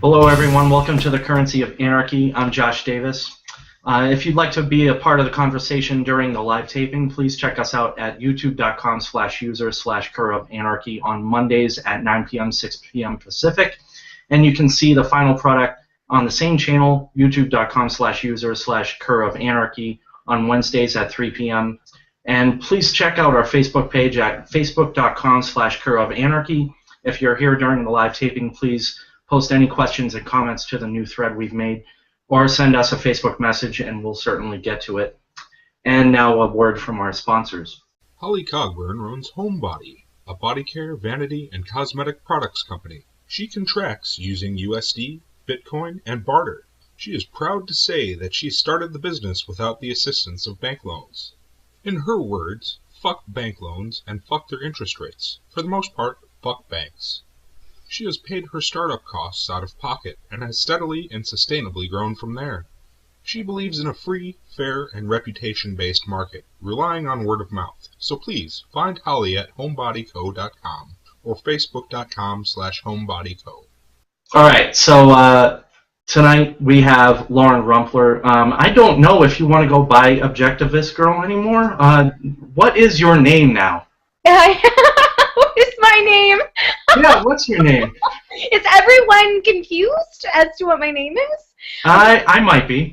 Hello everyone, welcome to the Currency of Anarchy. I'm Josh Davis. If you'd like to be a part of the conversation during the live taping, please check us out at youtube.com/user/Cur of Anarchy on Mondays at 9 p.m., 6 p.m. Pacific. And you can see the final product on the same channel, youtube.com/user/Cur of Anarchy on Wednesdays at 3 p.m. And please check out our Facebook page at facebook.com/Cur of Anarchy. If you're here during the live taping, please post any questions and comments to the new thread we've made, or send us a Facebook message and we'll certainly get to it. And now a word from our sponsors. Holly Cogburn runs Homebody, a body care, vanity, and cosmetic products company. She contracts using USD, Bitcoin, and barter. She is proud to say that she started the business without the assistance of bank loans. In her words, fuck bank loans and fuck their interest rates. For the most part, fuck banks. She has paid her startup costs out of pocket and has steadily and sustainably grown from there. She believes in a free, fair, and reputation-based market, relying on word of mouth. So please, find Holly at homebodyco.com or facebook.com/homebodyco. All right, so tonight we have Lauren Rumpler. I don't know if you want to go by Objectivist Girl anymore. What is your name now? What is my name? Yeah, what's your name? Is everyone confused as to what my name is? I might be.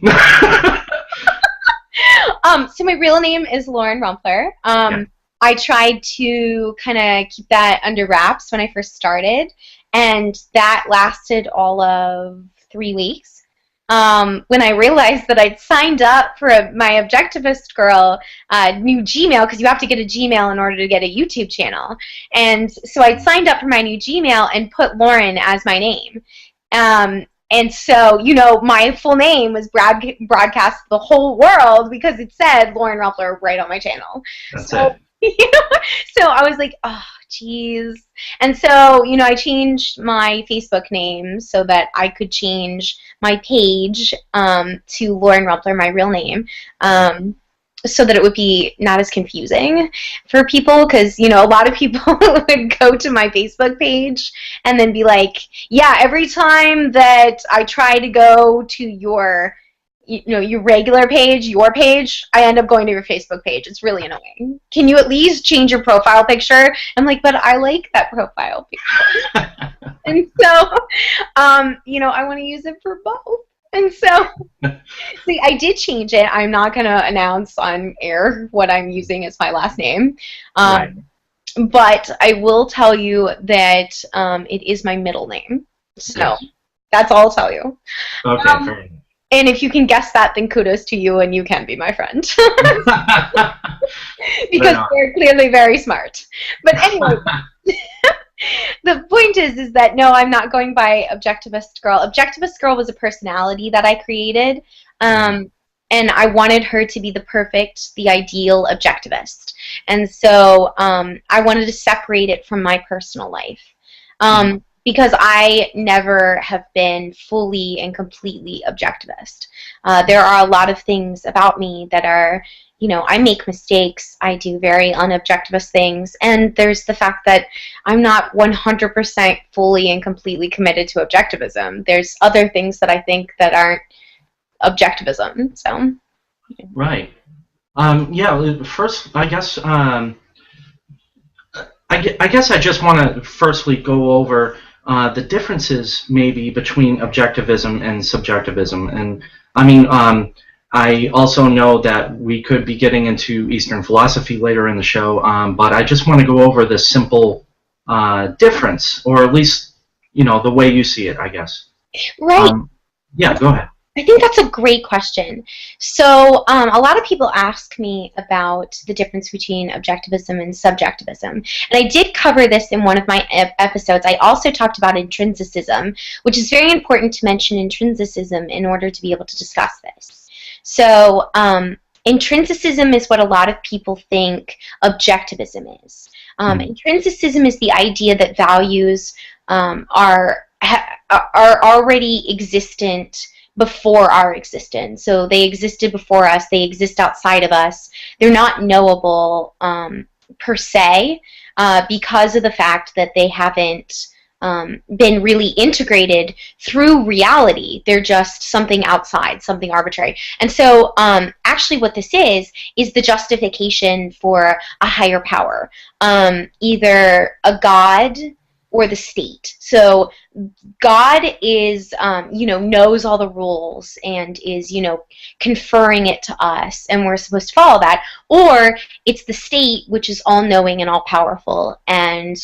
So my real name is Lauren Rumpler. Yeah. I tried to kind of keep that under wraps when I first started, and that lasted all of 3 weeks. When I realized that I'd signed up for my Objectivist Girl new Gmail, because you have to get a Gmail in order to get a YouTube channel. And so I'd signed up for my new Gmail and put Lauren as my name. And so, you know, my full name was broadcast to the whole world because it said Lauren Rumpler right on my channel. That's so, it. You know, so I was like, oh, geez. And so, you know, I changed my Facebook name so that I could change my page to Lauren Rumpler, my real name, so that it would be not as confusing for people, because, you know, a lot of people would go to my Facebook page and then be like, yeah, every time that I try to go to your regular page, your page, I end up going to your Facebook page. It's really annoying. Can you at least change your profile picture? I'm like, but I like that profile picture. And so, you know, I want to use it for both. And so, see, I did change it. I'm not going to announce on air what I'm using as my last name. Right. But I will tell you that it is my middle name. So Yes. that's all I'll tell you. Okay, fair enough. And if you can guess that, then kudos to you, and you can be my friend. Because they're clearly very smart. But anyway, the point is that no, I'm not going by Objectivist Girl. Objectivist Girl was a personality that I created, and I wanted her to be the ideal objectivist. And so I wanted to separate it from my personal life. Because I never have been fully and completely objectivist. There are a lot of things about me that are, you know, I make mistakes, I do very unobjectivist things, and there's the fact that I'm not 100% fully and completely committed to objectivism. There's other things that I think that aren't objectivism, so. Right. Yeah, first, I guess I just want to firstly go over the differences maybe between objectivism and subjectivism. And I mean, I also know that we could be getting into Eastern philosophy later in the show, but I just want to go over this simple difference, or at least, you know, the way you see it, I guess. Right. Yeah, go ahead. I think that's a great question. So, a lot of people ask me about the difference between objectivism and subjectivism. And I did cover this in one of my episodes. I also talked about intrinsicism, which is very important to mention intrinsicism in order to be able to discuss this. So, intrinsicism is what a lot of people think objectivism is. Intrinsicism is the idea that values are already existent before our existence. So they existed before us, they exist outside of us. They're not knowable per se because of the fact that they haven't been really integrated through reality. They're just something outside, something arbitrary. And so actually what this is the justification for a higher power, either a god or the state. So God is, knows all the rules and is, conferring it to us, and we're supposed to follow that. Or it's the state, which is all-knowing and all-powerful, and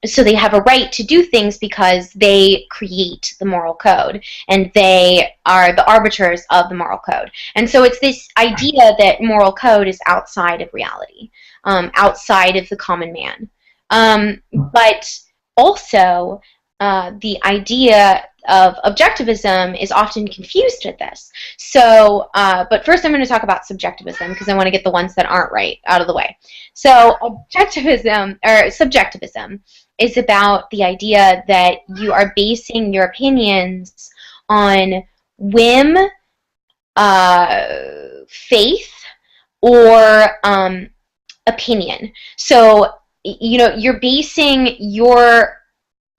so they have a right to do things because they create the moral code, and they are the arbiters of the moral code. And so it's this idea that moral code is outside of reality, outside of the common man. But also, the idea of objectivism is often confused with this. So, but first I'm going to talk about subjectivism because I want to get the ones that aren't right out of the way. So, objectivism, or subjectivism, is about the idea that you are basing your opinions on whim, faith, or opinion. So, you're basing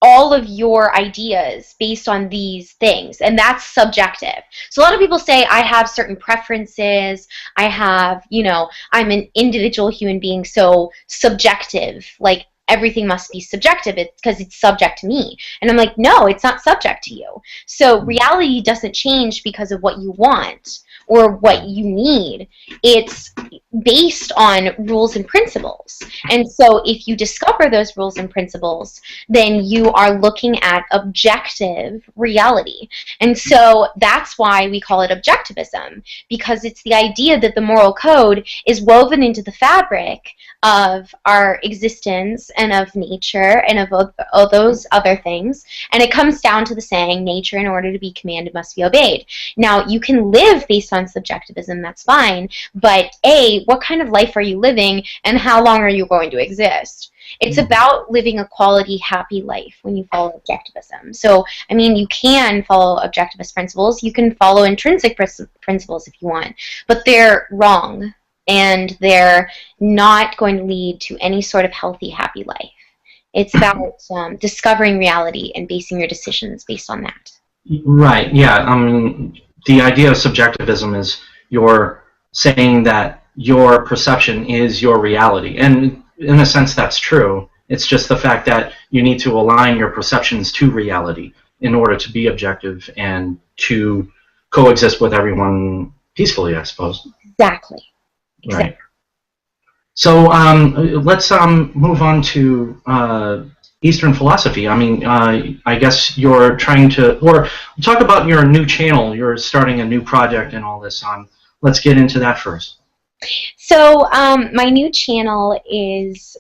all of your ideas based on these things, and that's subjective. So a lot of people say, I have certain preferences, I have, I'm an individual human being, so subjective, like everything must be subjective because it's subject to me. And I'm like, no, it's not subject to you. So reality doesn't change because of what you want or what you need. It's based on rules and principles. And so if you discover those rules and principles, then you are looking at objective reality. And so that's why we call it objectivism, because it's the idea that the moral code is woven into the fabric of our existence and of nature and of all those other things. And it comes down to the saying, nature in order to be commanded must be obeyed. Now, you can live based on subjectivism, that's fine, but A, what kind of life are you living and how long are you going to exist? It's about living a quality, happy life when you follow objectivism. So, I mean, you can follow objectivist principles, you can follow intrinsic principles if you want, but they're wrong. And they're not going to lead to any sort of healthy, happy life. It's about discovering reality and basing your decisions based on that. Right, yeah. The idea of subjectivism is you're saying that your perception is your reality. And in a sense, that's true. It's just the fact that you need to align your perceptions to reality in order to be objective and to coexist with everyone peacefully, I suppose. Exactly. Right. So let's move on to Eastern philosophy. I mean, I guess you're trying to, or talk about your new channel. You're starting a new project and all this. Let's get into that first. So my new channel is,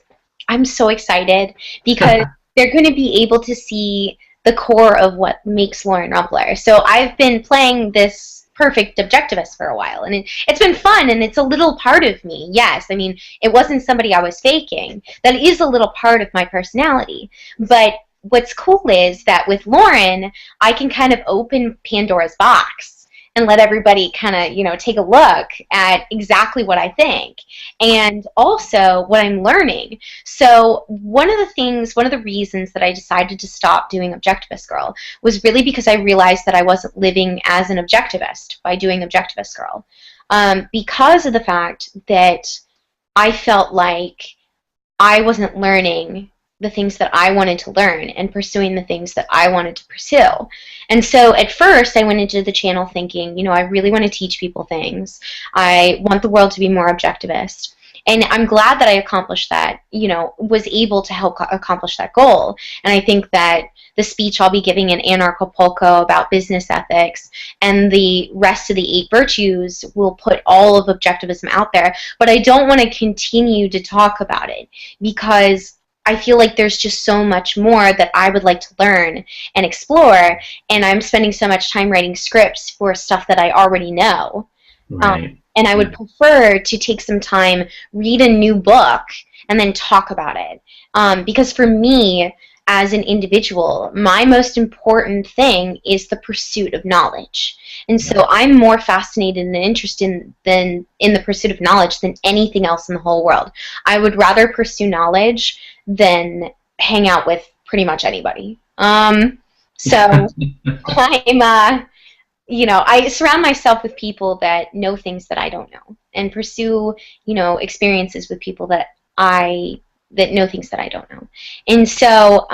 I'm so excited because they're going to be able to see the core of what makes Lauren Rumpler. So I've been playing this perfect objectivist for a while, and it's been fun, and it's a little part of me. Yes, I mean, it wasn't somebody I was faking. That is a little part of my personality. But what's cool is that with Lauren, I can kind of open Pandora's box and let everybody kind of, take a look at exactly what I think and also what I'm learning. So one of the reasons that I decided to stop doing Objectivist Girl was really because I realized that I wasn't living as an objectivist by doing Objectivist Girl, because of the fact that I felt like I wasn't learning the things that I wanted to learn and pursuing the things that I wanted to pursue. And so at first I went into the channel thinking, I really want to teach people things. I want the world to be more objectivist. And I'm glad that I accomplished that, was able to help accomplish that goal. And I think that the speech I'll be giving in Anarchapulco about business ethics and the rest of the 8 virtues will put all of objectivism out there. But I don't want to continue to talk about it because I feel like there's just so much more that I would like to learn and explore, and I'm spending so much time writing scripts for stuff that I already know. Right. And I would prefer to take some time, read a new book, and then talk about it. Because for me, as an individual, my most important thing is the pursuit of knowledge. And so I'm more fascinated and interested in the pursuit of knowledge than anything else in the whole world. I would rather pursue knowledge than hang out with pretty much anybody. So I'm, I surround myself with people that know things that I don't know, and pursue, experiences with people that know things that I don't know. And so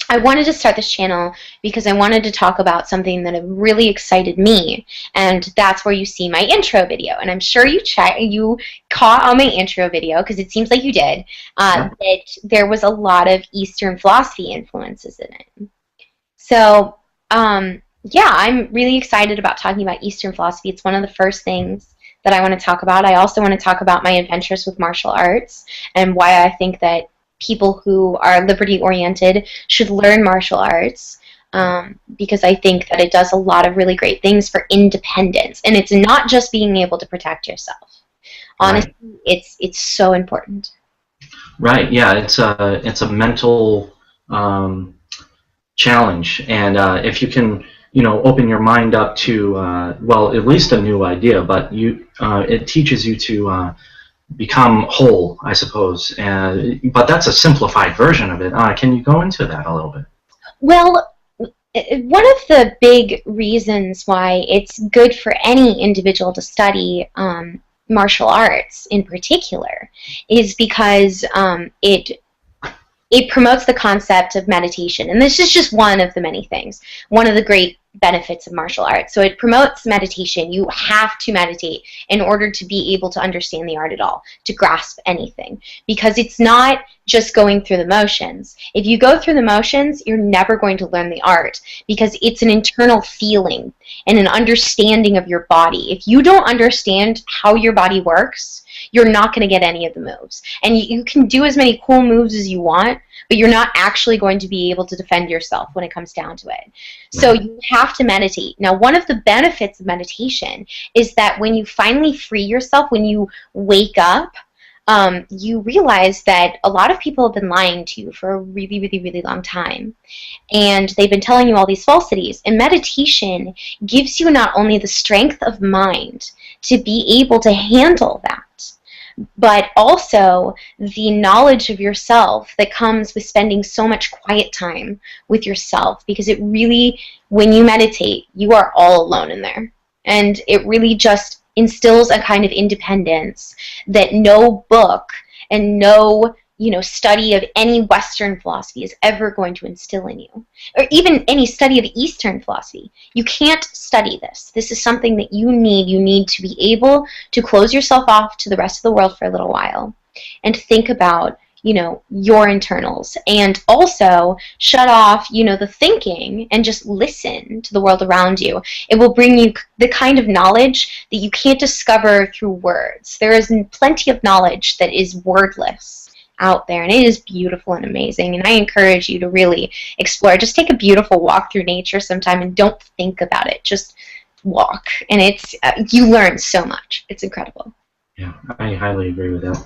I wanted to start this channel because I wanted to talk about something that really excited me, and that's where you see my intro video. And I'm sure you caught on my intro video, because it seems like you did, that there was a lot of Eastern philosophy influences in it. So, yeah, I'm really excited about talking about Eastern philosophy. It's one of the first things that I want to talk about. I also want to talk about my adventures with martial arts and why I think that people who are liberty-oriented should learn martial arts, because I think that it does a lot of really great things for independence. And it's not just being able to protect yourself. Honestly, it's so important. Right. Yeah. It's a mental challenge, and if you can, open your mind up to well, at least a new idea, but it teaches you to become whole, I suppose. But that's a simplified version of it. Can you go into that a little bit? Well, one of the big reasons why it's good for any individual to study martial arts in particular is because it promotes the concept of meditation. And this is just one of the many things. One of the great benefits of martial arts. So it promotes meditation. You have to meditate in order to be able to understand the art at all, to grasp anything. Because it's not just going through the motions. If you go through the motions, you're never going to learn the art, because it's an internal feeling and an understanding of your body. If you don't understand how your body works, you're not going to get any of the moves. And you can do as many cool moves as you want, but you're not actually going to be able to defend yourself when it comes down to it. So you have to meditate. Now, one of the benefits of meditation is that when you finally free yourself, when you wake up, you realize that a lot of people have been lying to you for a really, really, really long time. And they've been telling you all these falsities. And meditation gives you not only the strength of mind to be able to handle that, but also the knowledge of yourself that comes with spending so much quiet time with yourself, because it really, when you meditate, you are all alone in there. And it really just instills a kind of independence that no book and no study of any Western philosophy is ever going to instill in you, or even any study of Eastern philosophy. You can't study this. This is something that you need. You need to be able to close yourself off to the rest of the world for a little while and think about, your internals, and also shut off, the thinking, and just listen to the world around you. It will bring you the kind of knowledge that you can't discover through words. There is plenty of knowledge that is wordless out there, and it is beautiful and amazing, and I encourage you to really explore. Just take a beautiful walk through nature sometime and don't think about it, just walk, and it's you learn so much. It's incredible. Yeah, I highly agree with that.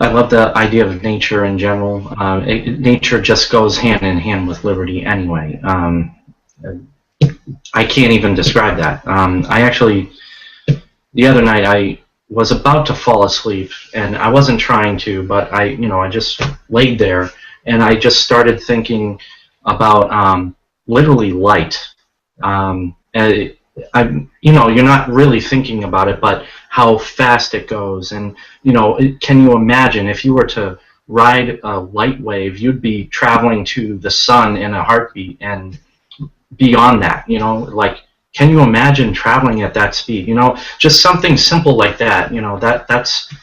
I love the idea of nature in general. Nature just goes hand in hand with liberty anyway. I can't even describe that. I actually, the other night, I was about to fall asleep, and I wasn't trying to, but I just laid there, and I just started thinking about literally light. You're not really thinking about it, but how fast it goes, and can you imagine if you were to ride a light wave, you'd be traveling to the sun in a heartbeat, and beyond that, like can you imagine traveling at that speed? You know, just something simple like that. You know, that's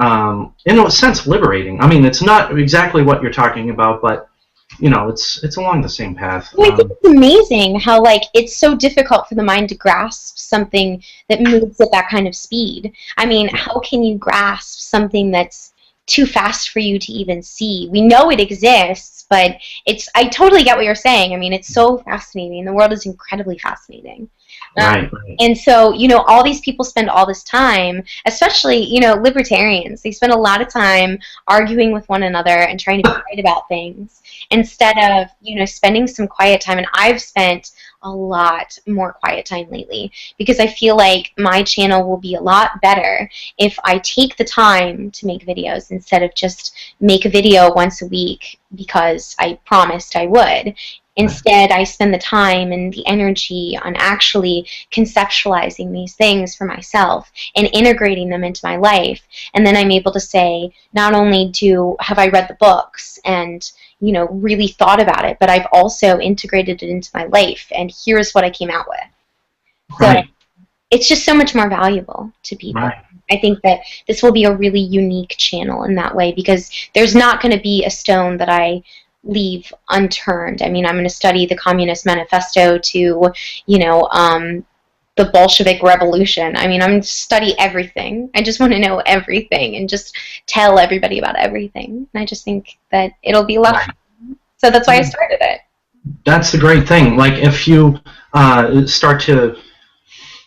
in a sense liberating. I mean, it's not exactly what you're talking about, but you know, it's along the same path. Well, I think it's amazing how, like, it's so difficult for the mind to grasp something that moves at that kind of speed. I mean, how can you grasp something that's too fast for you to even see? We know it exists, but I totally get what you're saying. I mean, it's so fascinating. The world is incredibly fascinating. Right. And so, you know, all these people spend all this time, especially, you know, libertarians, they spend a lot of time arguing with one another and trying to be right about things instead of, you know, spending some quiet time. And I've spent a lot more quiet time lately because I feel like my channel will be a lot better if I take the time to make videos instead of just make a video once a week because I promised I would. Instead, I spend the time and the energy on actually conceptualizing these things for myself and integrating them into my life. And then I'm able to say, not only have I read the books and, you know, really thought about it, but I've also integrated it into my life, and here's what I came out with. So it's just so much more valuable to people. Right. I think that this will be a really unique channel in that way because there's not going to be a stone that I leave unturned. I mean, I'm going to study the Communist Manifesto to, you know, the Bolshevik Revolution. I mean, I'm going to study everything. I just want to know everything and just tell everybody about everything. And I just think that it'll be a lot of fun. So that's why I started it. That's the great thing. Like, if you start to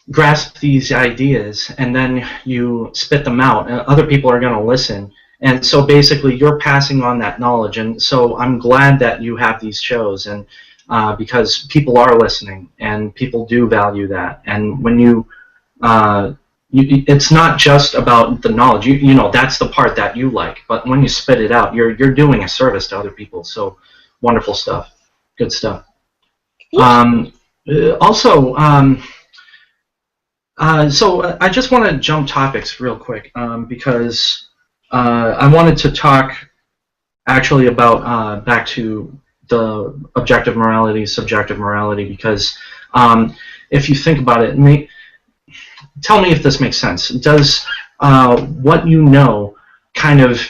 grasp these ideas and then you spit them out, other people are going to listen. And so basically you're passing on that knowledge. And so I'm glad that you have these shows, and because people are listening and people do value that. And when it's not just about the knowledge. You know, that's the part that you like. But when you spit it out, you're doing a service to other people. So wonderful stuff. Good stuff. So I just want to jump topics real quick because I wanted to talk actually about back to the objective morality, subjective morality, because if you think about it, tell me if this makes sense. Does what you know kind of,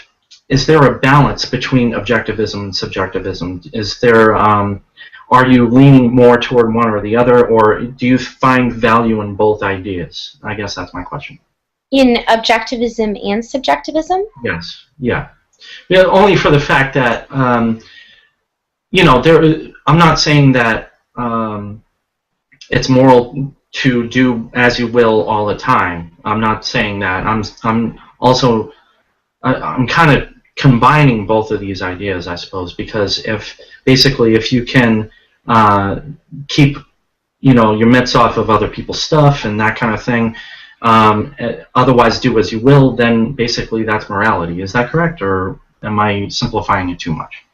is there a balance between objectivism and subjectivism? Is there, are you leaning more toward one or the other, or do you find value in both ideas? I guess that's my question. In objectivism and subjectivism? Yes. Yeah. Only for the fact that, you know, I'm not saying that it's moral to do as you will all the time. I'm not saying that. I'm also kind of combining both of these ideas, I suppose, because if you can keep, you know, your mitts off of other people's stuff and that kind of thing, otherwise do as you will, then basically that's morality. Is that correct, or am I simplifying it too much?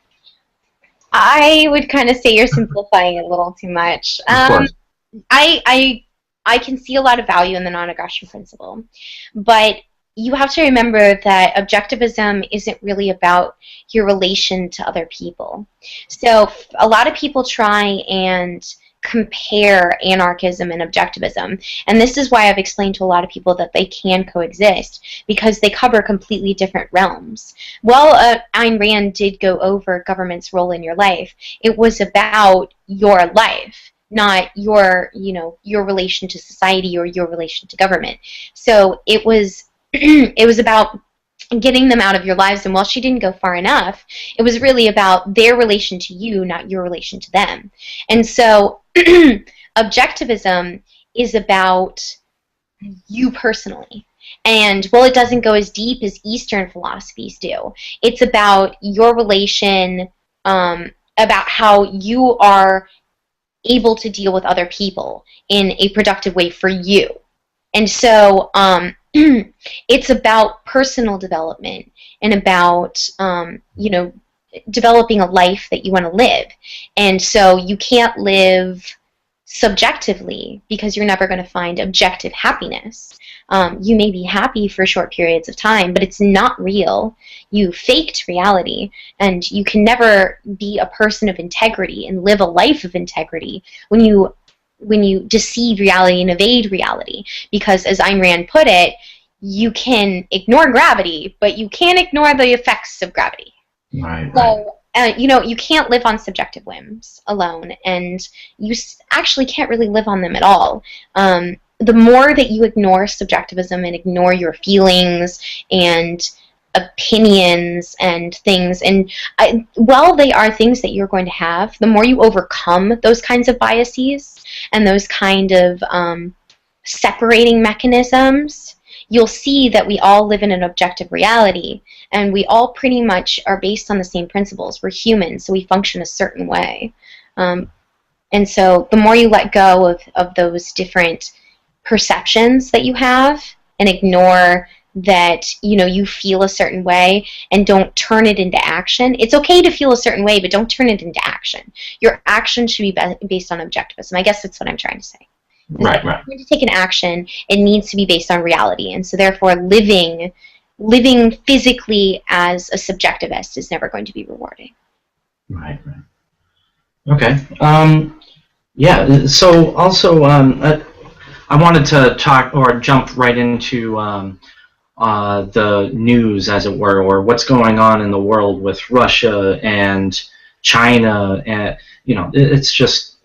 I would kind of say you're simplifying it a little too much. I can see a lot of value in the non-aggression principle, but you have to remember that objectivism isn't really about your relation to other people. So a lot of people try and compare anarchism and objectivism, and this is why I've explained to a lot of people that they can coexist, because they cover completely different realms. Well, Ayn Rand did go over government's role in your life. It was about your life, not your, you know, your relation to society or your relation to government. So it was it was about getting them out of your lives, and while she didn't go far enough, it was really about their relation to you, not your relation to them. And so objectivism is about you personally. And while it doesn't go as deep as Eastern philosophies do, it's about your relation, about how you are able to deal with other people in a productive way for you. And so it's about personal development and about, you know, developing a life that you want to live. And so you can't live subjectively because you're never going to find objective happiness. You may be happy for short periods of time, but it's not real. You faked reality, and you can never be a person of integrity and live a life of integrity when you deceive reality and evade reality. Because as Ayn Rand put it, you can ignore gravity, but you can't ignore the effects of gravity. Right. So, you can't live on subjective whims alone, and you actually can't really live on them at all. The more that you ignore subjectivism and ignore your feelings and opinions and things, and while they are things that you're going to have, the more you overcome those kinds of biases and those kind of separating mechanisms, you'll see that we all live in an objective reality, and we all pretty much are based on the same principles. We're humans, so we function a certain way. And so the more you let go of those different perceptions that you have and ignore that you feel a certain way and don't turn it into action. It's okay to feel a certain way, but don't turn it into action. Your action should be based on objectivism. I guess that's what I'm trying to say. Right. If you're going to take an action, it needs to be based on reality, and so therefore living physically as a subjectivist is never going to be rewarding. Right. Okay. Yeah. So also, I wanted to talk or jump right into the news, as it were, or what's going on in the world with Russia and China, and it's just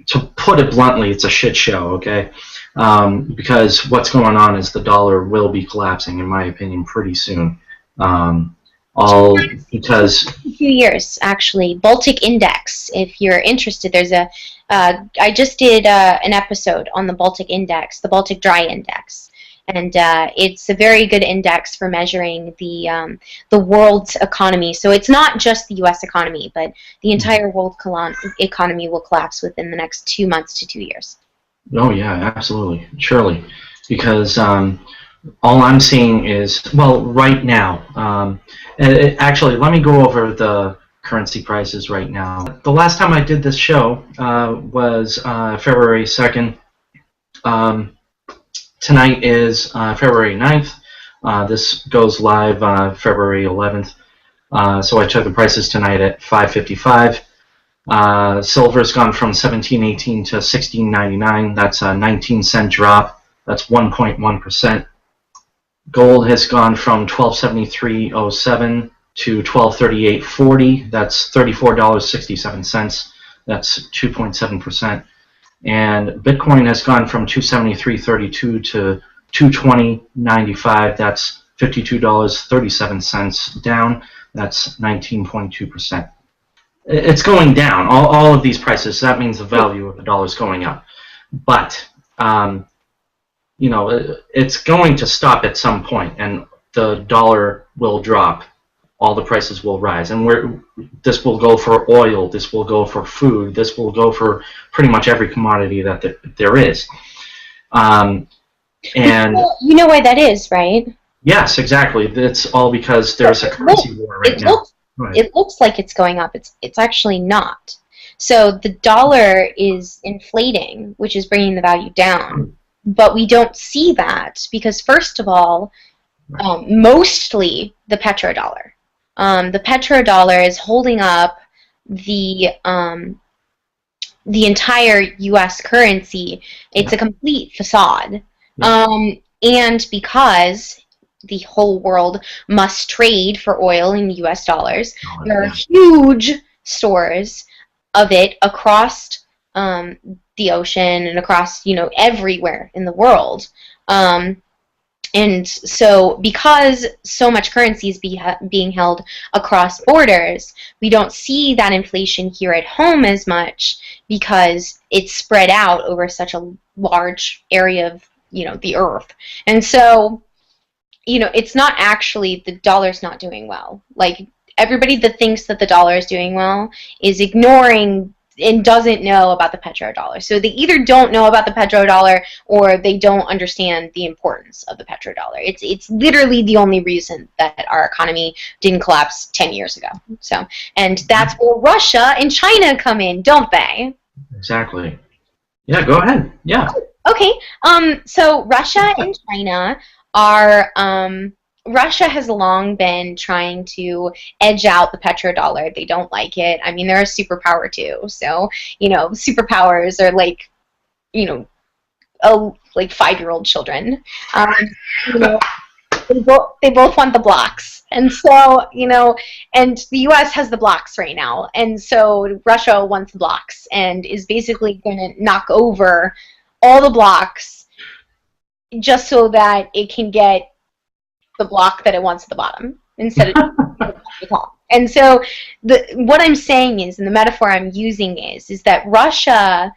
to put it bluntly, it's a shit show. Okay, because what's going on is the dollar will be collapsing, in my opinion, pretty soon. All because a few years, actually. Baltic Index, if you're interested, there's I just did an episode on the Baltic Index, the Baltic Dry Index, and it's a very good index for measuring the world's economy. So it's not just the U.S. economy, but the entire world economy will collapse within the next 2 months to 2 years. Oh yeah, absolutely, surely, because all I'm seeing is, well, right now. Actually, let me go over the currency prices right now. The last time I did this show was February 2nd. Tonight is February 9th. This goes live February 11th. So I took the prices tonight at $5.55. Silver's gone from $17.18 to $16.99. That's a 19-cent drop. That's 1.1%. Gold has gone from $12.73.07 to $12.38.40. That's $34.67. That's 2.7%. And Bitcoin has gone from $273.32 to $220.95. That's $52.37 down. That's 19.2%. It's going down. All of these prices. That means the value of the dollar is going up. But it's going to stop at some point, and the dollar will drop. All the prices will rise, and this will go for oil, this will go for food, this will go for pretty much every commodity that there is. And you know why that is, right? Yes, exactly. It's all because there's a currency war right now. It looks like it's going up. It's actually not. So the dollar is inflating, which is bringing the value down. But we don't see that because, first of all, mostly the petrodollar. The petrodollar is holding up the entire U.S. currency. It's a complete facade. And because the whole world must trade for oil in U.S. dollars, there are huge stores of it across the ocean and across, everywhere in the world. And so because so much currency is being held across borders, we don't see that inflation here at home as much because it's spread out over such a large area of, the earth. And so, it's not actually, the dollar's not doing well. Like, everybody that thinks that the dollar is doing well is ignoring and doesn't know about the petrodollar. So they either don't know about the petrodollar or they don't understand the importance of the petrodollar. It's literally the only reason that our economy didn't collapse 10 years ago. So, and that's where Russia and China come in, don't they? Exactly. Yeah, go ahead. Yeah. Okay. So Russia and China are Russia has long been trying to edge out the petrodollar. They don't like it. I mean, they're a superpower too. So, superpowers are like, like 5-year-old children. You know, they both want the blocks. And so, and the U.S. has the blocks right now. And so Russia wants the blocks and is basically going to knock over all the blocks just so that it can get the block that it wants at the bottom instead of the top. And so what I'm saying is, and the metaphor I'm using is that Russia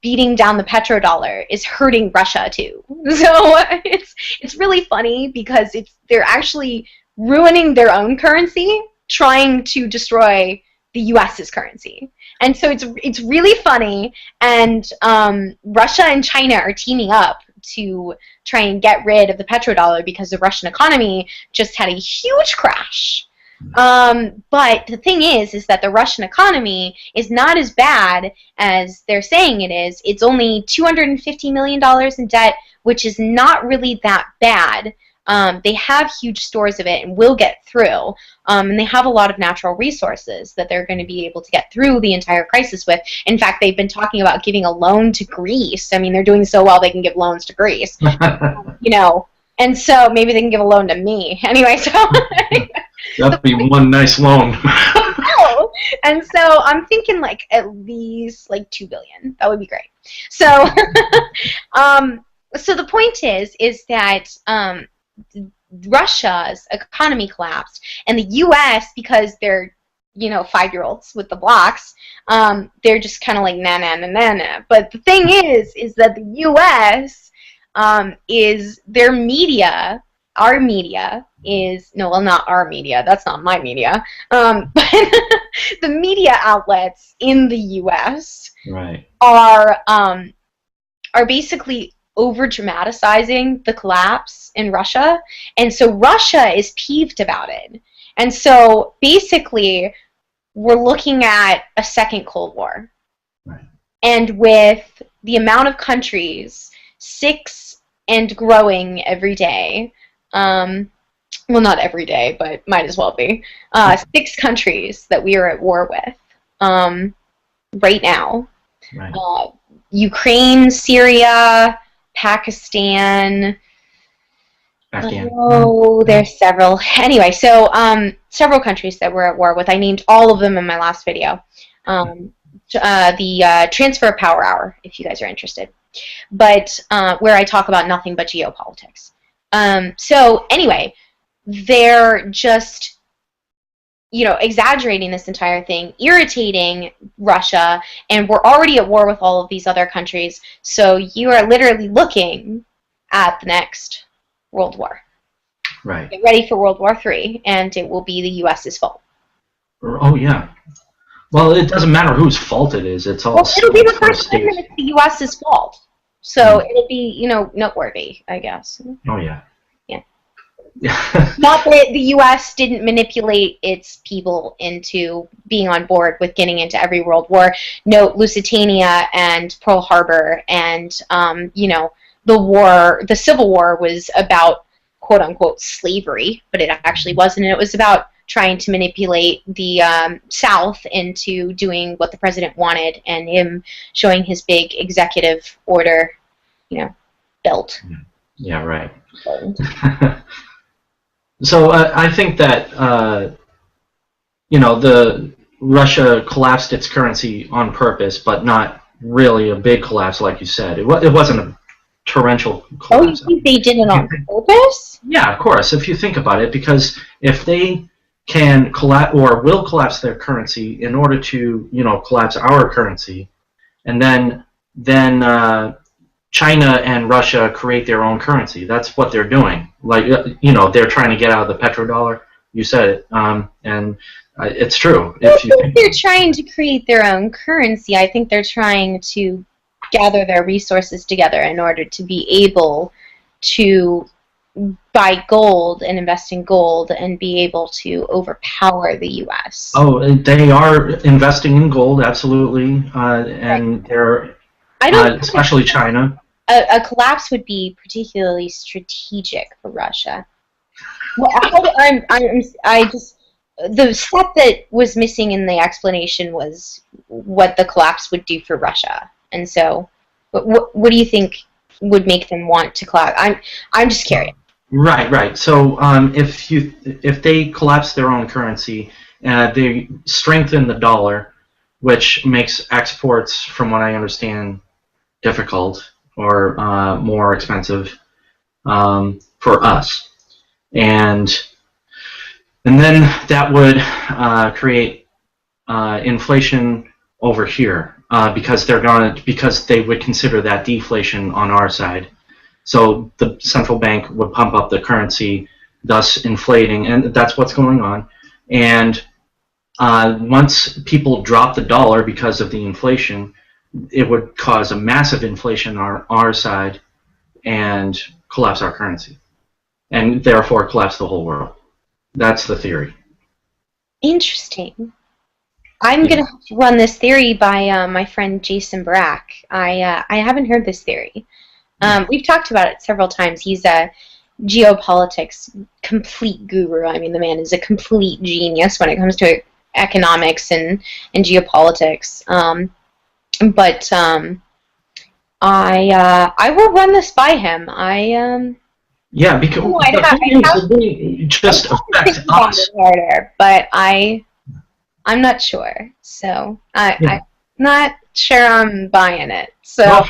beating down the petrodollar is hurting Russia too. So it's really funny because they're actually ruining their own currency, trying to destroy the U.S.'s currency. And so it's really funny, and Russia and China are teaming up to try and get rid of the petrodollar because the Russian economy just had a huge crash. But the thing is that the Russian economy is not as bad as they're saying it is. It's only $250 million in debt, which is not really that bad. They have huge stores of it and will get through. And they have a lot of natural resources that they're going to be able to get through the entire crisis with. In fact, they've been talking about giving a loan to Greece. I mean, they're doing so well they can give loans to Greece. And so maybe they can give a loan to me. Anyway, so that'd be one nice loan. And so I'm thinking like at least like $2 billion. That would be great. So, so the point is that Russia's economy collapsed, and the U.S., because they're 5-year-olds with the blocks, they're just kind of like na na na na na. But the thing is that the U.S. Is their media. Our media is not our media. That's not my media. But the media outlets in the U.S. Right. are basically over dramatizing the collapse in Russia, and so Russia is peeved about it. And so basically, we're looking at a second Cold War. Right. And with the amount of countries, 6 and growing every day. Well, not every day, but might as well be. 6 countries that we are at war with right now. Right. Ukraine, Syria, Pakistan. Afghanistan. Oh, there's several. Anyway, so several countries that we're at war with. I named all of them in my last video. The Transfer of Power Hour, if you guys are interested. But where I talk about nothing but geopolitics. So anyway, they're just exaggerating this entire thing, irritating Russia, and we're already at war with all of these other countries, so you are literally looking at the next World War. Right. Get ready for World War III, and it will be the U.S.'s fault. Oh, yeah. Well, it doesn't matter whose fault it is. It's all it'll be the first time that it's the U.S.'s fault. So it'll be, noteworthy, I guess. Oh, yeah. Not that the U.S. didn't manipulate its people into being on board with getting into every world war. Note Lusitania and Pearl Harbor, and the Civil War was about quote unquote slavery, but it actually wasn't. And it was about trying to manipulate the South into doing what the president wanted, and him showing his big executive order, belt. Yeah, right. So I think that the Russia collapsed its currency on purpose, but not really a big collapse, like you said. It wasn't a torrential collapse. Oh, you think they did it on purpose? Yeah, of course. If you think about it, because if they can collapse or will collapse their currency in order to collapse our currency, and then China and Russia create their own currency. That's what they're doing. Like, they're trying to get out of the petrodollar. You said it, and it's true. I don't think they're trying to create their own currency. I think they're trying to gather their resources together in order to be able to buy gold and invest in gold and be able to overpower the U.S. Oh, they are investing in gold, absolutely, and they're especially China. A collapse would be particularly strategic for Russia. Well, I just the step that was missing in the explanation was what the collapse would do for Russia, and so, what do you think would make them want to collapse? I'm just curious. Right, right. So if they collapse their own currency, they strengthen the dollar, which makes exports, from what I understand, difficult or more expensive for us, and then that would create inflation over here because because they would consider that deflation on our side. So the central bank would pump up the currency, thus inflating, and that's what's going on. And once people drop the dollar because of the inflation, it would cause a massive inflation on our side and collapse our currency, and therefore collapse the whole world. That's the theory. Interesting. I'm gonna run this theory by my friend Jason Brack. I haven't heard this theory. We've talked about it several times. He's a geopolitics complete guru. I mean, the man is a complete genius when it comes to economics and geopolitics. But I will run this by him. Yeah, because the thing just affects us. Harder, but I'm not sure. So I'm not sure I'm buying it. So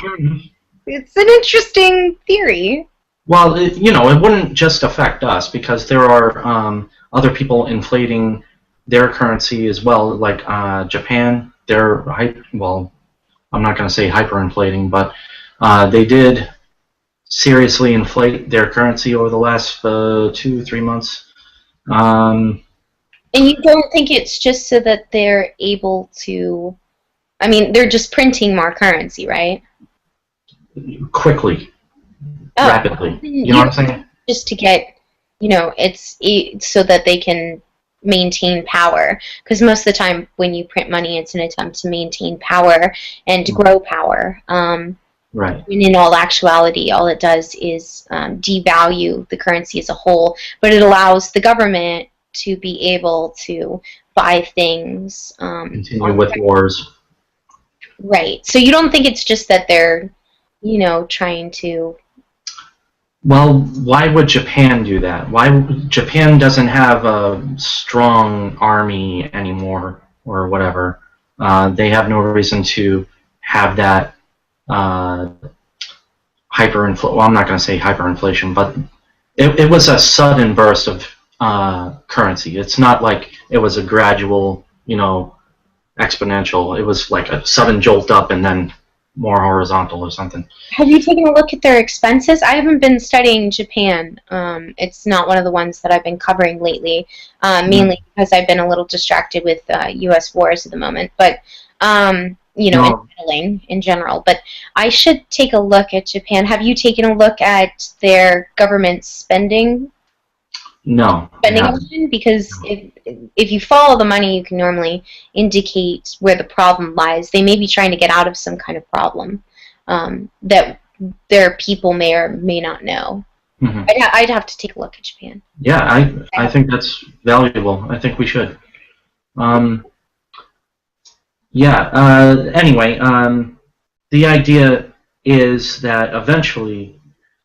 it's an interesting theory. Well, it wouldn't just affect us because there are other people inflating their currency as well, like Japan. They're I'm not going to say hyperinflating, but they did seriously inflate their currency over the last 2-3 months. And you don't think it's just so that they're able to? I mean, they're just printing more currency, right? Quickly, rapidly. You know what I'm saying? Just to get, it's so that they can maintain power. Because most of the time, when you print money, it's an attempt to maintain power and to grow power. Right. And in all actuality, all it does is devalue the currency as a whole, but it allows the government to be able to buy things. Continue with wars. Right. So you don't think it's just that they're, trying to... Well, why would Japan do that? Japan doesn't have a strong army anymore or whatever. They have no reason to have that hyperinflation. Well, I'm not going to say hyperinflation, but it was a sudden burst of currency. It's not like it was a gradual, exponential. It was like a sudden jolt up and then more horizontal or something. Have you taken a look at their expenses? I haven't been studying Japan. It's not one of the ones that I've been covering lately, mainly because I've been a little distracted with U.S. wars at the moment. But and meddling in general. But I should take a look at Japan. Have you taken a look at their government spending? No. Spending, because if you follow the money, you can normally indicate where the problem lies. They may be trying to get out of some kind of problem that their people may or may not know. Mm-hmm. I'd have to take a look at Japan. Yeah, I think that's valuable. I think we should. Anyway, the idea is that eventually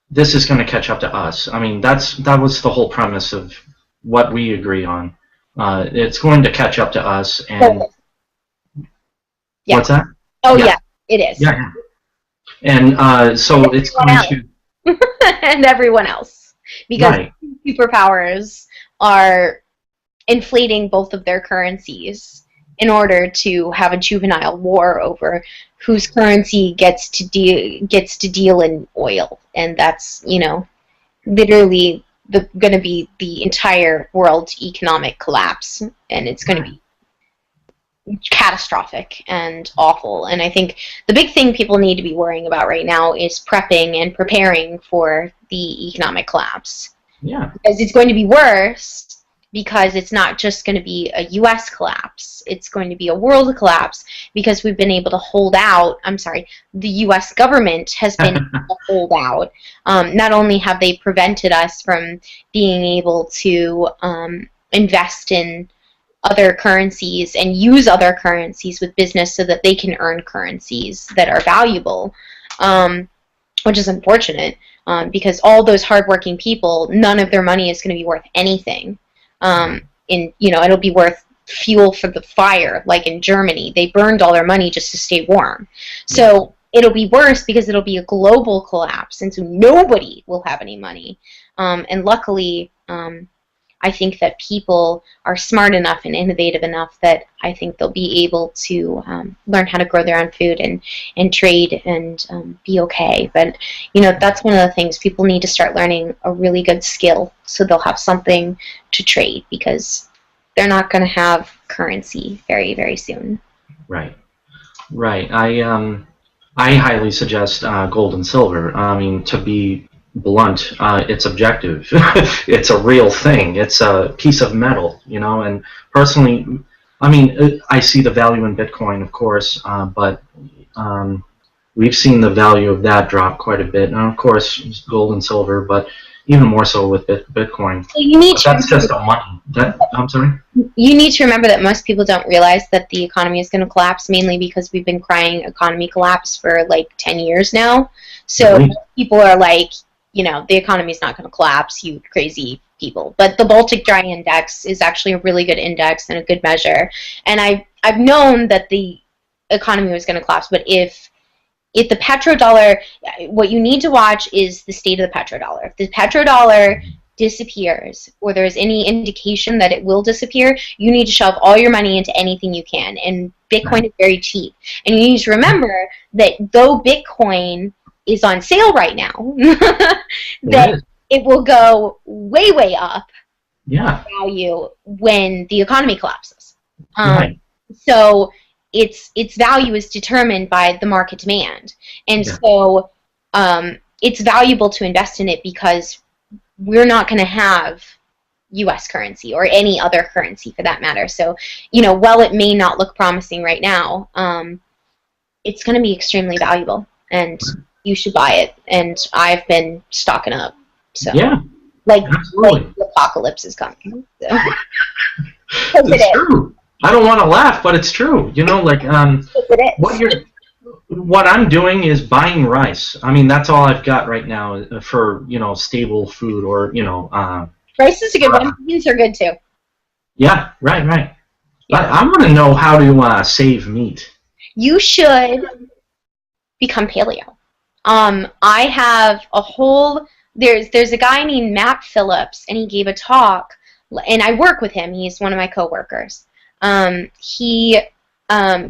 this is going to catch up to us. I mean, that was the whole premise of what we agree on. It's going to catch up to us, and what's that? Oh yeah, it is. Yeah, and so it's going to and everyone else, because superpowers are inflating both of their currencies in order to have a juvenile war over whose currency gets to deal in oil, and that's literally going to be the entire world's economic collapse, and it's going to be catastrophic and awful. And I think the big thing people need to be worrying about right now is prepping and preparing for the economic collapse. Yeah, because it's going to be worse because it's not just going to be a U.S. collapse. It's going to be a world collapse because we've been able to hold out. I'm sorry, the U.S. government has been able to hold out. Not only have they prevented us from being able to invest in other currencies and use other currencies with business so that they can earn currencies that are valuable, which is unfortunate because all those hardworking people, none of their money is going to be worth anything. It'll be worth fuel for the fire, like in Germany. They burned all their money just to stay warm. So it'll be worse because it'll be a global collapse, and so nobody will have any money. And luckily, I think that people are smart enough and innovative enough that I think they'll be able to learn how to grow their own food and trade and be okay. But, that's one of the things. People need to start learning a really good skill so they'll have something to trade, because they're not going to have currency very, very soon. Right. I highly suggest gold and silver. I mean, to be blunt, it's objective. It's a real thing. It's a piece of metal, and personally, I mean, I see the value in Bitcoin, of course, but we've seen the value of that drop quite a bit. And of course, gold and silver, but even more so with Bitcoin. So you need that's just a money. I'm sorry? You need to remember that most people don't realize that the economy is going to collapse, mainly because we've been crying economy collapse for like 10 years now. So Really? People are like, the economy's not going to collapse, you crazy people. But the Baltic Dry Index is actually a really good index and a good measure. And I've known that the economy was going to collapse, but if the petrodollar, what you need to watch is the state of the petrodollar. If the petrodollar disappears, or there's any indication that it will disappear, you need to shove all your money into anything you can. And Bitcoin is very cheap. And you need to remember that though Bitcoin is on sale right now, that it will go way, way up in value when the economy collapses. So its value is determined by the market demand. And so it's valuable to invest in it because we're not going to have U.S. currency or any other currency for that matter. So, while it may not look promising right now, it's going to be extremely valuable, and you should buy it. And I've been stocking up. So, like the apocalypse is coming. So. It's true. I don't want to laugh, but it's true. What I'm doing is buying rice. I mean, that's all I've got right now for, stable food or, rice is a good one. Beans are good too. Yeah, right. Yeah. I want to know how to save meat. You should become paleo. I have a whole... There's a guy named Matt Phillips, and he gave a talk, and I work with him. He's one of my coworkers. He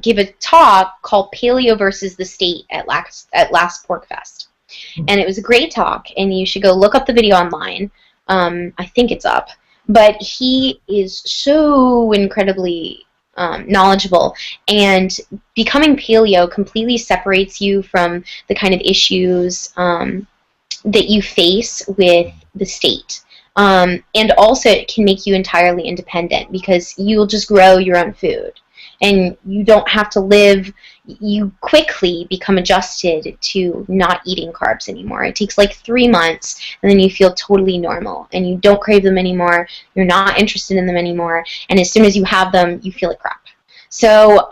gave a talk called Paleo versus the State at last Pork Fest. And it was a great talk, and you should go look up the video online. I think it's up. But he is so incredibly knowledgeable, and becoming paleo completely separates you from the kind of issues that you face with the state. And also it can make you entirely independent because you'll just grow your own food. And you don't have to live, you quickly become adjusted to not eating carbs anymore. It takes like 3 months, and then you feel totally normal, and you don't crave them anymore, you're not interested in them anymore, and as soon as you have them, you feel like crap. So,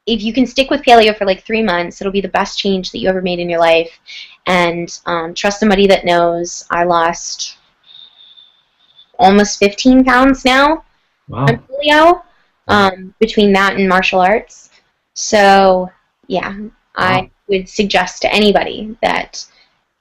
if you can stick with paleo for like 3 months, it'll be the best change that you ever made in your life. And trust somebody that knows. I lost almost 15 pounds now on paleo. Between that and martial arts. So, yeah, I would suggest to anybody that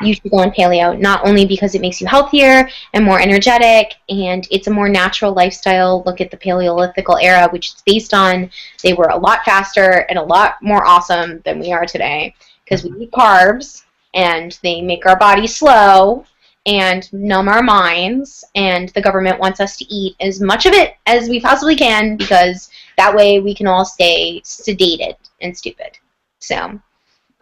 you should go on paleo, not only because it makes you healthier and more energetic, and it's a more natural lifestyle. Look at the Paleolithical era, which it's based on. They were a lot faster and a lot more awesome than we are today, because we eat carbs, and they make our body slow and numb our minds, and the government wants us to eat as much of it as we possibly can, because that way we can all stay sedated and stupid. So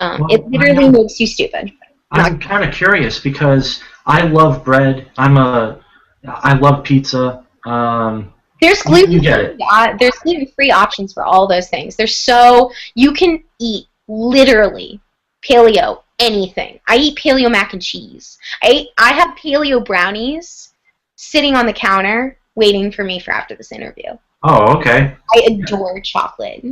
it literally makes you stupid. I'm kind of curious because I love bread. I'm a I love pizza. There's You get it. there's gluten-free options for all those things. You can eat literally paleo anything. I eat paleo mac and cheese. I have paleo brownies sitting on the counter waiting for me for after this interview. Oh, okay. I adore chocolate.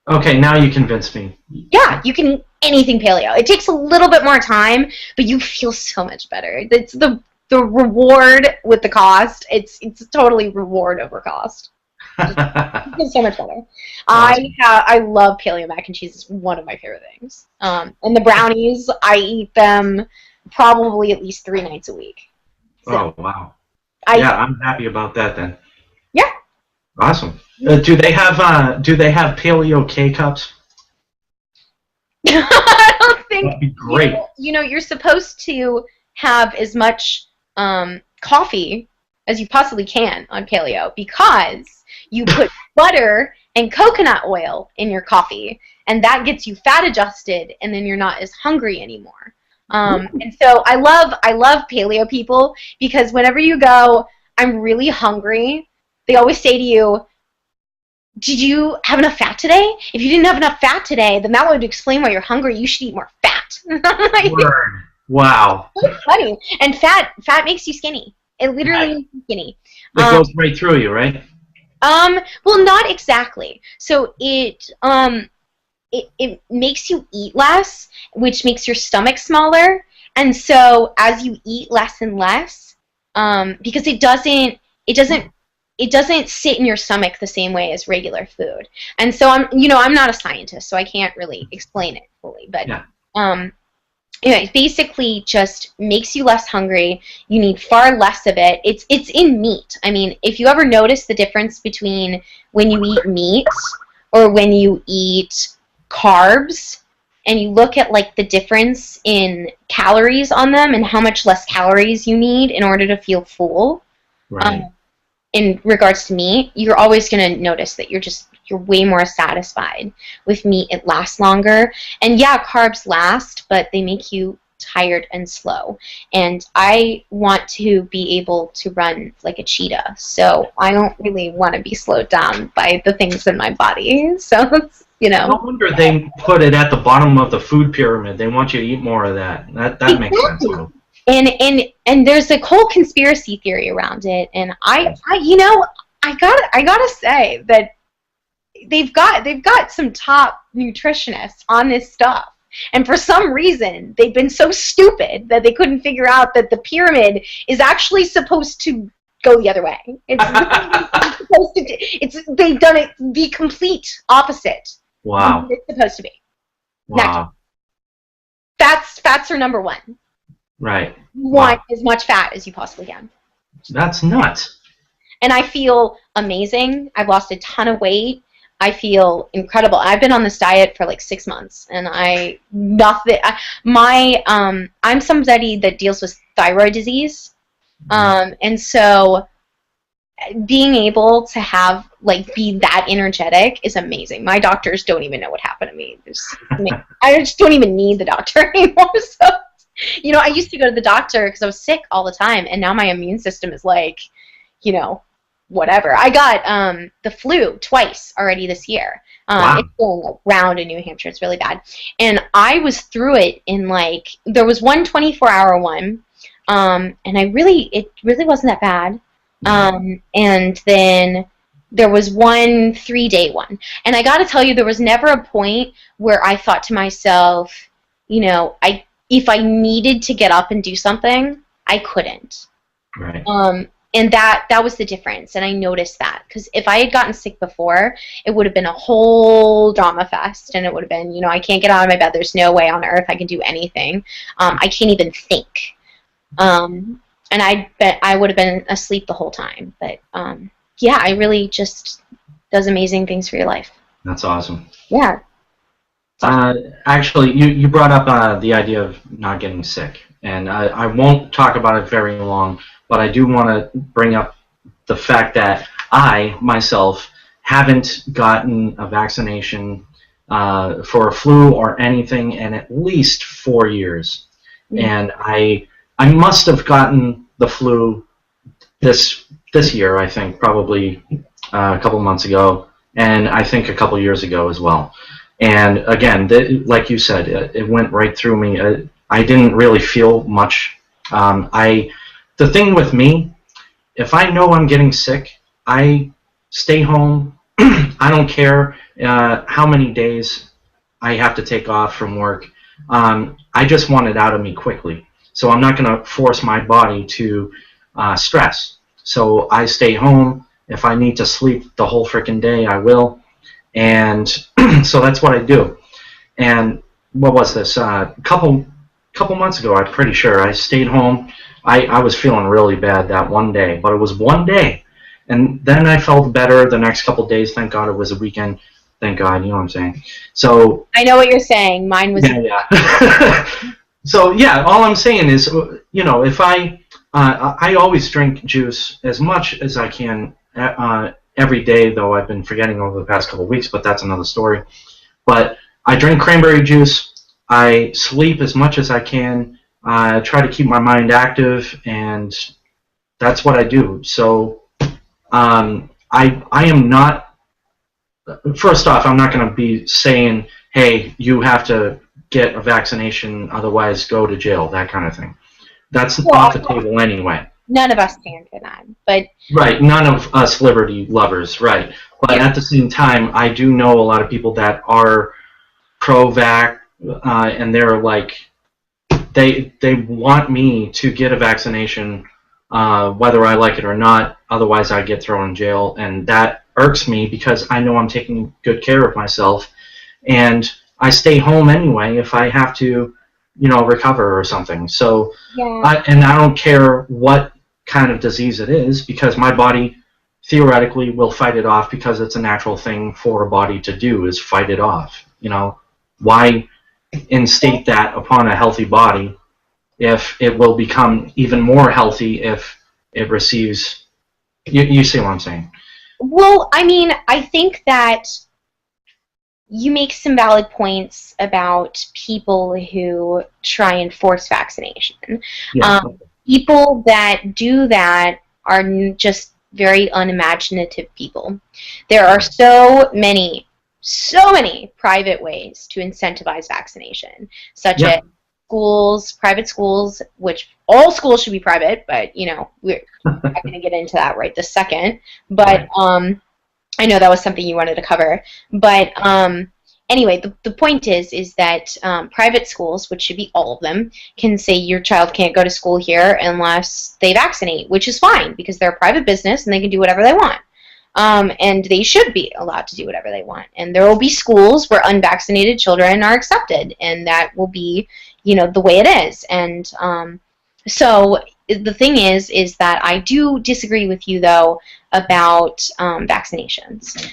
Okay, now you convinced me. Yeah, you can eat anything paleo. It takes a little bit more time, but you feel so much better. It's the reward with the cost. It's totally reward over cost. It feels so much better. Awesome. I love paleo mac and cheese. It's one of my favorite things. And the brownies, I eat them probably at least 3 nights a week. So Oh, wow. I Yeah, I'm happy about that then. yeah. Awesome. Do they have paleo K cups? I don't think That'd be great. you're supposed to have as much coffee as you possibly can on paleo because you put butter and coconut oil in your coffee, and that gets you fat adjusted, and then you're not as hungry anymore. And so I love paleo people because whenever you go, I'm really hungry, they always say to you, did you have enough fat today? If you didn't have enough fat today, then that would explain why you're hungry. You should eat more fat. Word. Wow. It's funny. And fat makes you skinny. It literally makes you skinny. It goes right through you, right? Well, not exactly. So it makes you eat less, which makes your stomach smaller. And so as you eat less and less, because it doesn't sit in your stomach the same way as regular food. And so I'm not a scientist, so I can't really explain it fully. But Yeah. it basically just makes you less hungry. You need far less of it. It's in meat. I mean, if you ever notice the difference between when you eat meat or when you eat carbs, and you look at like the difference in calories on them and how much less calories you need in order to feel full. Right. In regards to meat, you're always going to notice that you're way more satisfied with meat. It lasts longer. And yeah, carbs last, but they make you tired and slow. And I want to be able to run like a cheetah. So I don't really want to be slowed down by the things in my body. So, No wonder they put it at the bottom of the food pyramid. They want you to eat more of that. That makes sense, too. And there's a whole conspiracy theory around it, and I gotta say that they've got some top nutritionists on this stuff, and for some reason they've been so stupid that they couldn't figure out that the pyramid is actually supposed to go the other way. They've done it the complete opposite. Wow. It's supposed to be. Wow. Next, fats are number one. Right. You want as much fat as you possibly can. That's nuts. And I feel amazing. I've lost a ton of weight. I feel incredible. I've been on this diet for like 6 months, and I'm somebody that deals with thyroid disease, and so being able to be that energetic is amazing. My doctors don't even know what happened to me. I just don't even need the doctor anymore. So, I used to go to the doctor because I was sick all the time, and now my immune system is like, whatever. I got the flu twice already this year. Wow. It's going around in New Hampshire. It's really bad. And I was through it in there was one 24-hour one, and it really wasn't that bad. And then there was one 3-day one. And I got to tell you, there was never a point where I thought to myself, if I needed to get up and do something, I couldn't. Right. And that was the difference, and I noticed that, because if I had gotten sick before, it would have been a whole drama fest, and it would have been, I can't get out of my bed, there's no way on earth I can do anything. I can't even think. And I would have been asleep the whole time. But, yeah, it really just does amazing things for your life. That's awesome. Yeah. Actually, you brought up the idea of not getting sick, and I won't talk about it very long, but I do want to bring up the fact that I, myself, haven't gotten a vaccination for a flu or anything in at least 4 years. Mm-hmm. And I must have gotten the flu this year, I think, probably a couple months ago, and I think a couple years ago as well. And again, like you said, it went right through me. I didn't really feel much. The thing with me, if I know I'm getting sick, I stay home. I don't care how many days I have to take off from work. I just want it out of me quickly. So I'm not going to force my body to stress. So I stay home. If I need to sleep the whole freaking day, I will. And so that's what I do. And what was this? Couple months ago, I'm pretty sure, I stayed home. I was feeling really bad that one day, but it was one day. And then I felt better the next couple days. Thank God it was a weekend. Thank God, you know what I'm saying. So I know what you're saying. Mine was... Yeah. So, yeah, all I'm saying is, if I always drink juice as much as I can every day, though I've been forgetting over the past couple of weeks, but that's another story. But I drink cranberry juice. I sleep as much as I can. I try to keep my mind active, and that's what I do. So I am not, first off, I'm not going to be saying, hey, you have to get a vaccination, otherwise go to jail, that kind of thing. That's off the table anyway. None of us stand for that, but... Right, none of us liberty lovers, right. But at the same time, I do know a lot of people that are pro-vac, and they're like, they want me to get a vaccination, whether I like it or not, otherwise I get thrown in jail, and that irks me because I know I'm taking good care of myself, and I stay home anyway if I have to, recover or something. So, yeah. I don't care what kind of disease it is, because my body theoretically will fight it off, because it's a natural thing for a body to do, is fight it off. Why instate that upon a healthy body if it will become even more healthy if it receives... You see what I'm saying? Well, I mean, I think that you make some valid points about people who try and force vaccination. Yeah. People that do that are just very unimaginative people. There are so many private ways to incentivize vaccination, such as schools, private schools, which all schools should be private, but, we're not going to get into that right this second. But I know that was something you wanted to cover. But anyway, the point is that private schools, which should be all of them, can say your child can't go to school here unless they vaccinate, which is fine because they're a private business and they can do whatever they want. And they should be allowed to do whatever they want. And there will be schools where unvaccinated children are accepted, and that will be, the way it is. And so the thing is that I do disagree with you, though, about vaccinations.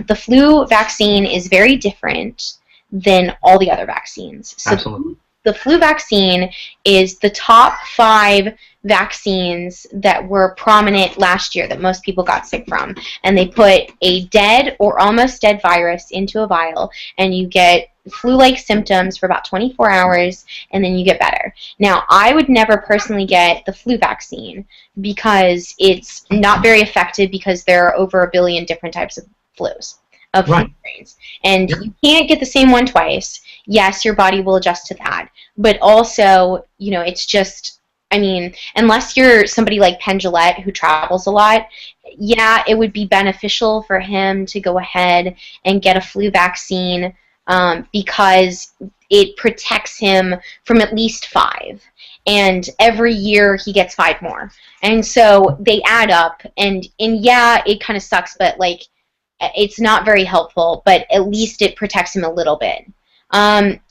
The flu vaccine is very different than all the other vaccines. So Absolutely. The flu vaccine is the top 5 vaccines that were prominent last year that most people got sick from. And they put a dead or almost dead virus into a vial, and you get flu-like symptoms for about 24 hours, and then you get better. Now, I would never personally get the flu vaccine because it's not very effective, because there are over 1 billion different types of flus, of flu strains. And you can't get the same one twice. Yes, your body will adjust to that. But also, it's just, unless you're somebody like Penn Jillette who travels a lot, yeah, it would be beneficial for him to go ahead and get a flu vaccine, because it protects him from at least 5. And every year he gets 5 more. And so they add up, and yeah, it kind of sucks, but it's not very helpful, but at least it protects him a little bit.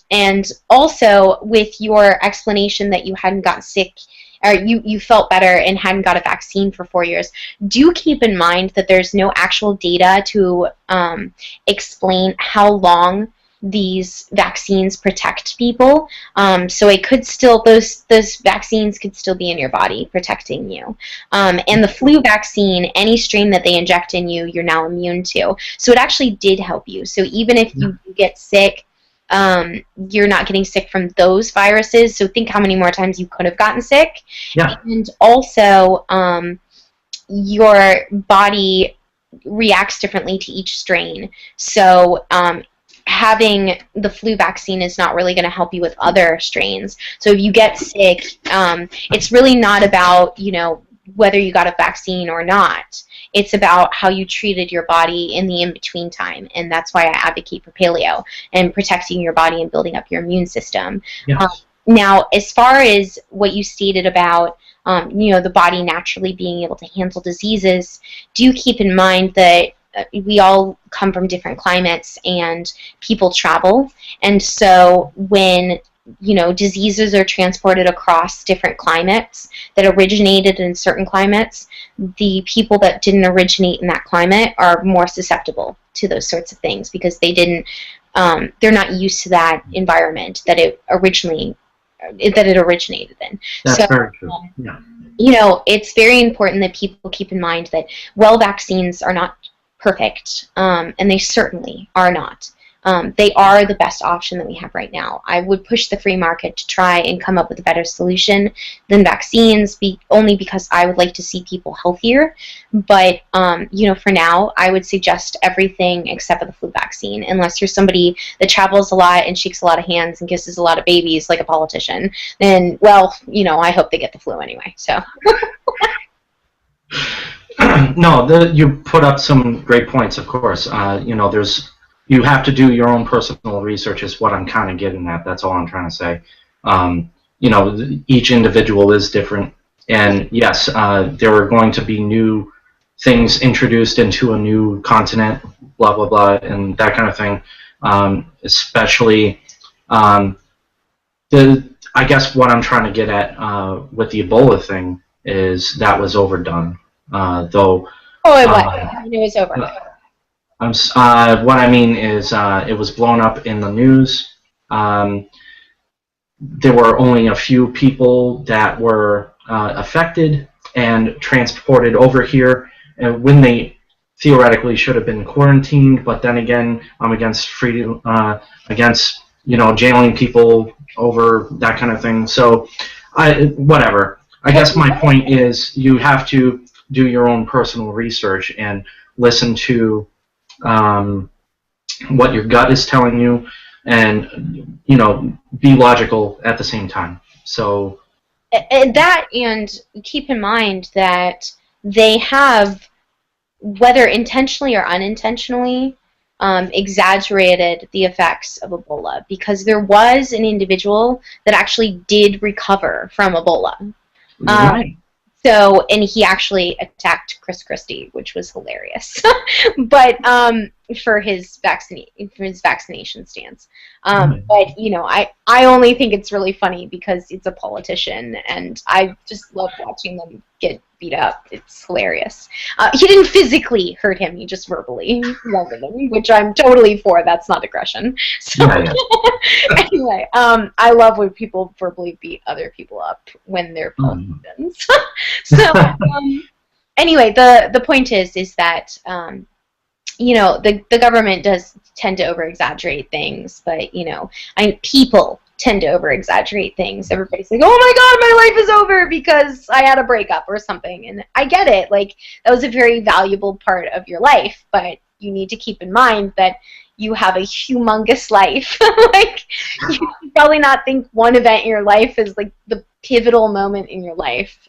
And also, with your explanation that you hadn't gotten sick, or you felt better and hadn't got a vaccine for 4 years, do keep in mind that there's no actual data to explain how long these vaccines protect people. So it could still, those vaccines could still be in your body protecting you. And the flu vaccine, any strain that they inject in you, you're now immune to. So it actually did help you. So even if you get sick, you're not getting sick from those viruses. So think how many more times you could have gotten sick. Yeah. And also, your body reacts differently to each strain. So having the flu vaccine is not really going to help you with other strains. So if you get sick, it's really not about, whether you got a vaccine or not. It's about how you treated your body in the in-between time, and that's why I advocate for paleo and protecting your body and building up your immune system. Yes. Now, as far as what you stated about, the body naturally being able to handle diseases, do keep in mind that we all come from different climates and people travel. And so when diseases are transported across different climates that originated in certain climates, the people that didn't originate in that climate are more susceptible to those sorts of things because they're not used to that environment that it originated in. That's very true. Yeah. It's very important that people keep in mind that vaccines are not perfect, and they certainly are not. They are the best option that we have right now. I would push the free market to try and come up with a better solution than vaccines, only because I would like to see people healthier. But, for now, I would suggest everything except for the flu vaccine, unless you're somebody that travels a lot and shakes a lot of hands and kisses a lot of babies like a politician. Then, I hope they get the flu anyway. So. No, you put up some great points, of course. You have to do your own personal research is what I'm kind of getting at. That's all I'm trying to say. Each individual is different. And yes, there are going to be new things introduced into a new continent, blah, blah, blah, and that kind of thing. Especially, I guess what I'm trying to get at with the Ebola thing is that was overdone. Though. Oh, it was. It was over. What I mean is it was blown up in the news. There were only a few people that were affected and transported over here when they theoretically should have been quarantined. But then again, I'm against jailing people over that kind of thing. So, whatever. I guess my point is you have to do your own personal research and listen to what your gut is telling you, and be logical at the same time. So and keep in mind that they have, whether intentionally or unintentionally, exaggerated the effects of Ebola, because there was an individual that actually did recover from Ebola. Right. And he actually attacked Chris Christie, which was hilarious. But for his vaccination stance. But I only think it's really funny because it's a politician, and I just love watching them get beat up. It's hilarious. He didn't physically hurt him; he just verbally wounded him, which I'm totally for. That's not aggression. So anyway, I love when people verbally beat other people up when they're politicians. So anyway, the point is that the government does tend to over-exaggerate things, but people tend to over-exaggerate things. Everybody's like, oh my god, my life is over because I had a breakup or something. And I get it. Like, that was a very valuable part of your life, but you need to keep in mind that you have a humongous life. Like, you should probably not think one event in your life is like the pivotal moment in your life.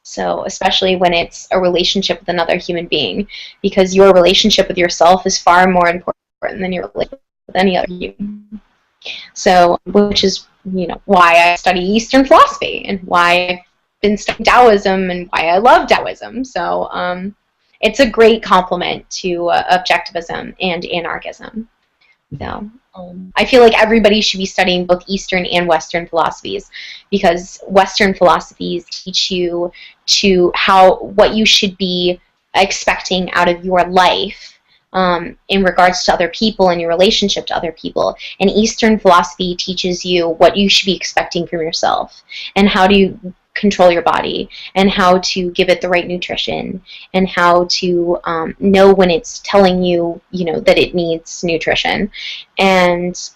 So especially when it's a relationship with another human being, because your relationship with yourself is far more important than your relationship with any other human. So, which is, why I study Eastern philosophy and why I've been studying Taoism and why I love Taoism. So, it's a great complement to objectivism and anarchism. So, I feel like everybody should be studying both Eastern and Western philosophies, because Western philosophies teach you what you should be expecting out of your life in regards to other people and your relationship to other people. And Eastern philosophy teaches you what you should be expecting from yourself and how to control your body and how to give it the right nutrition and how to know when it's telling you, that it needs nutrition, and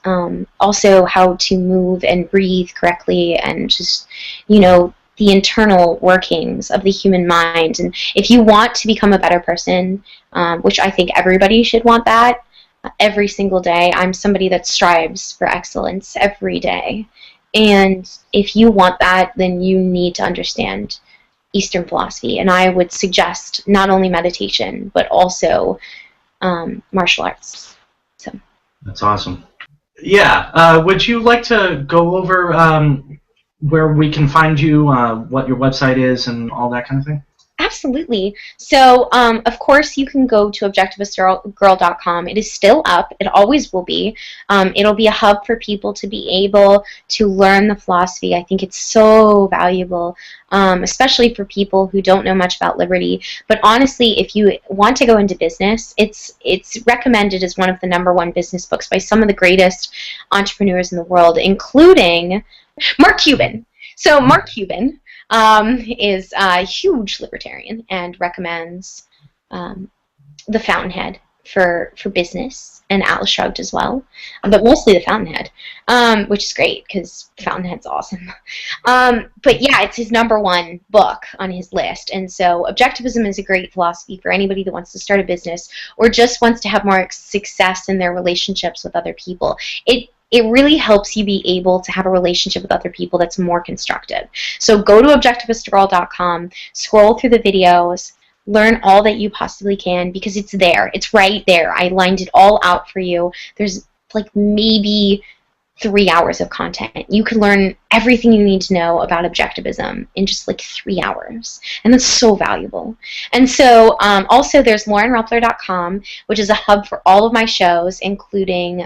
also how to move and breathe correctly, and just, the internal workings of the human mind. And if you want to become a better person, which I think everybody should want that, every single day, I'm somebody that strives for excellence every day. And if you want that, then you need to understand Eastern philosophy. And I would suggest not only meditation, but also martial arts. So that's awesome. Yeah. Would you like to go over where we can find you, what your website is, and all that kind of thing? Absolutely. So, of course, you can go to objectivistgirl.com. It is still up. It always will be. It'll be a hub for people to be able to learn the philosophy. I think it's so valuable, especially for people who don't know much about liberty. But honestly, if you want to go into business, it's recommended as one of the #1 business books by some of the greatest entrepreneurs in the world, including Mark Cuban. So Mark Cuban is a huge libertarian and recommends The Fountainhead for business, and Atlas Shrugged as well, but mostly The Fountainhead, which is great because Fountainhead's awesome. But yeah, it's his #1 book on his list, and so objectivism is a great philosophy for anybody that wants to start a business or just wants to have more success in their relationships with other people. It really helps you be able to have a relationship with other people that's more constructive. So go to objectivistgirl.com, scroll through the videos, learn all that you possibly can, because it's there. It's right there. I lined it all out for you. There's like maybe 3 hours of content. You can learn everything you need to know about objectivism in just like 3 hours. And that's so valuable. And so also there's laurenrumpler.com, which is a hub for all of my shows, including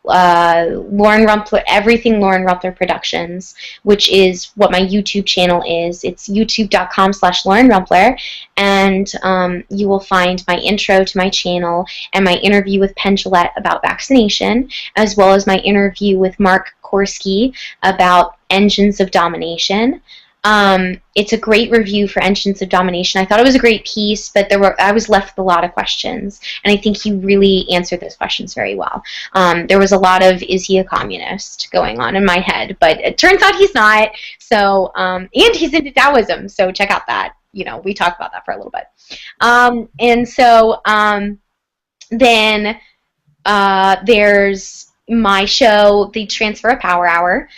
Lauren Rumpler, everything Lauren Rumpler Productions, which is what my YouTube channel is. It's youtube.com/Lauren Rumpler, and you will find my intro to my channel and my interview with Penn Jillette about vaccination, as well as my interview with Mark Korsky about Engines of Domination. It's a great review for Engines of Domination. I thought it was a great piece, but I was left with a lot of questions, and I think he really answered those questions very well. There was a lot of, is he a communist, going on in my head, but it turns out he's not. So, and he's into Taoism, so check out that. You know, we talked about that for a little bit. And so then there's my show, The Transfer of Power Hour,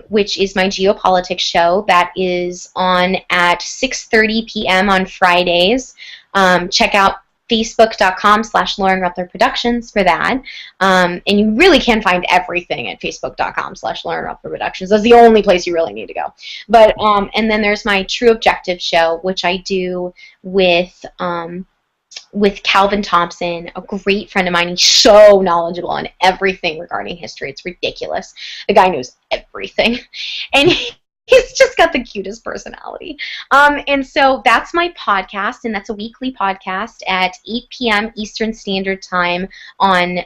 which is my geopolitics show that is on at 6:30 p.m. on Fridays. Check out facebook.com/Lauren Rumpler Productions for that. And you really can find everything at facebook.com/Lauren Rumpler Productions. That's the only place you really need to go. But and then there's my True Objective show, which I do with Calvin Thompson, a great friend of mine. He's so knowledgeable on everything regarding history. It's ridiculous. The guy knows everything. And he's just got the cutest personality. And so that's my podcast, and that's a weekly podcast at 8 p.m. Eastern Standard Time on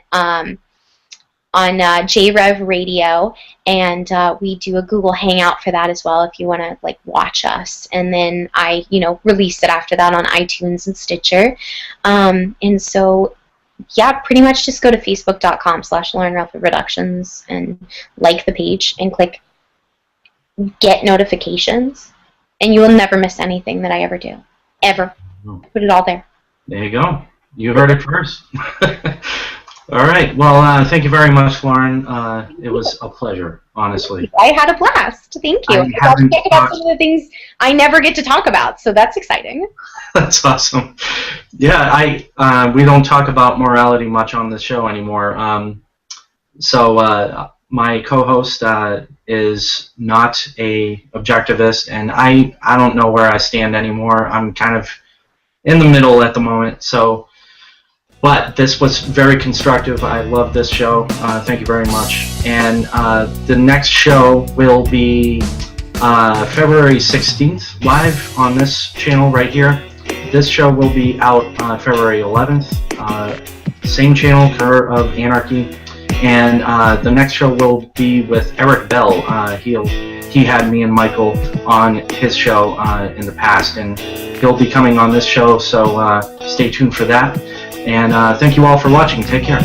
JRev Radio, and we do a Google Hangout for that as well if you want to like watch us. And then I, release it after that on iTunes and Stitcher. And so, yeah, pretty much just go to facebook.com/Lauren Rumpler Productions and like the page and click get notifications, and you will never miss anything that I ever do, ever. Put it all there. There you go. You heard it first. All right. Well, thank you very much, Lauren. It was a pleasure, honestly. I had a blast. Thank you. I'll talk about some of the things I never get to talk about, so that's exciting. That's awesome. Yeah, we don't talk about morality much on this show anymore. So my co-host is not a objectivist, and I don't know where I stand anymore. I'm kind of in the middle at the moment. So. But this was very constructive. I love this show. Thank you very much. And the next show will be February 16th, live on this channel right here. This show will be out February 11th. Same channel, Career of Anarchy. And the next show will be with Eric Bell. He had me and Michael on his show in the past, and he'll be coming on this show, so stay tuned for that. And thank you all for watching. Take care.